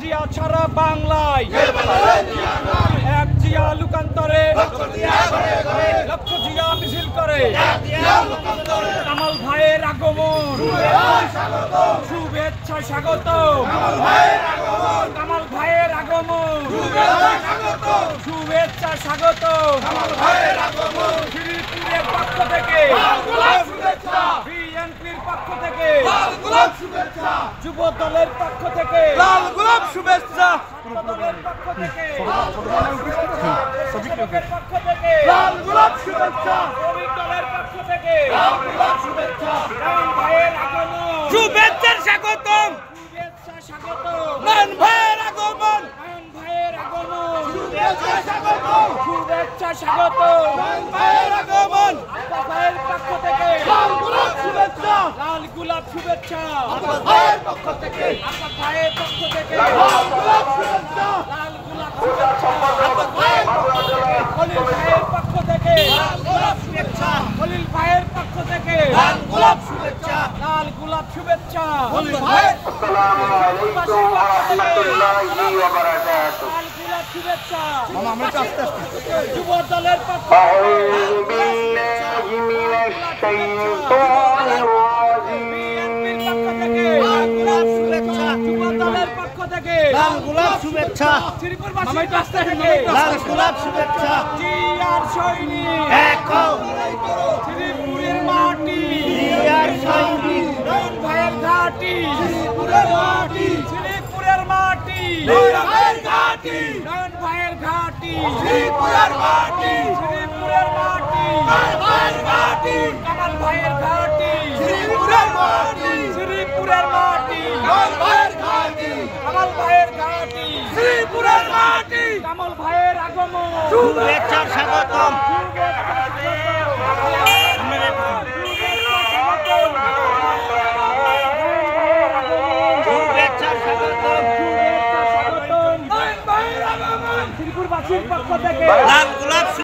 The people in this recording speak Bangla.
জিয়া ছাড়া বাংলায় এক জিয়া লুকান্তরে লক্ষ জিয়া মিছিল করে কামাল ভাইয়ের আগমন শুভেচ্ছা স্বাগত কামাল ভাইয়ের আগমন শুভেচ্ছা স্বাগত শ্রীপুরের পক্ষ থেকে বিএনপির পক্ষ থেকে যুব দলের পক্ষ থেকে লাল গোলাপ শুভেচ্ছা দলের পক্ষ থেকে শ্রমিকের পক্ষ থেকে লাল গোলাপ শুভেচ্ছা শ্রমিক দলের পক্ষ থেকে লাল গোলাপ শুভেচ্ছা কামাল ভাইয়ের আগমন শুভেচ্ছার স্বাগতম শুভেচ্ছা স্বাগত মান ভাইয়ের আগমন কামাল ভাইয়ের আগমন শুভেচ্ছা স্বাগতম শুভেচ্ছা স্বাগত মান ভাইয়ের আগমন আব্বা ভাইয়ের পক্ষ থেকে লাল গোলাপ শুভেচ্ছা লাল গোলাপ শুভেচ্ছা আব্বা ভাইয়ের পক্ষ থেকে আব্বা ভাইয়ের পক্ষ থেকে লাল গোলাপ শুভেচ্ছা লাল গোলাপ শুভেচ্ছা আব্বা ভাইয়ের পক্ষ থেকে খলিল ভাইয়ের পক্ষ থেকে লাল গোলাপ শুভেচ্ছা খলিল ভাইয়ের পক্ষ থেকে লাল গোলাপ শুভেচ্ছা লাল গোলাপ শুভেচ্ছা খলিল ভাইয়ের আসসালামু আলাইকুম ওয়া রাহমাতুল্লাহি ওয়া বারাকাতুহু। লাল গোলাপ শুভেচ্ছা মামা আমরা আস্তে আস্তে যুব দলের পক্ষ আউযু বিল্লাহি মিনাশ শাইতানির রাজীম। যুব দলের পক্ষ থেকে লাল গোলাপ শুভেচ্ছা শ্রীপুরবাসীর পক্ষ থেকে লাল গোলাপ শুভেচ্ছা জিয়ার সৈনিক দেখো শ্রীপুরের মাটি জিয়ার সৈনিক নয়ন ভাইয়ের ঘাটি শ্রীপুরের মাটি শ্রীপুরের মাটি নয়ন ভাইয়ের ঘাটি নয়ন ভাইয়ের ঘাটি শ্রীপুরের মাটি শ্রীপুরের মাটি নয়ন ভাইয়ের ঘাটি কামাল ভাইয়ের ঘাটি শ্রীপুরের মাটি শ্রীপুরের মাটি নয়ন ভাইয়ের ঘাটি কামাল ভাইয়ের ঘাটি শ্রীপুরের মাটি কামাল ভাইয়ের আগমন শুভেচ্ছার স্বাগতম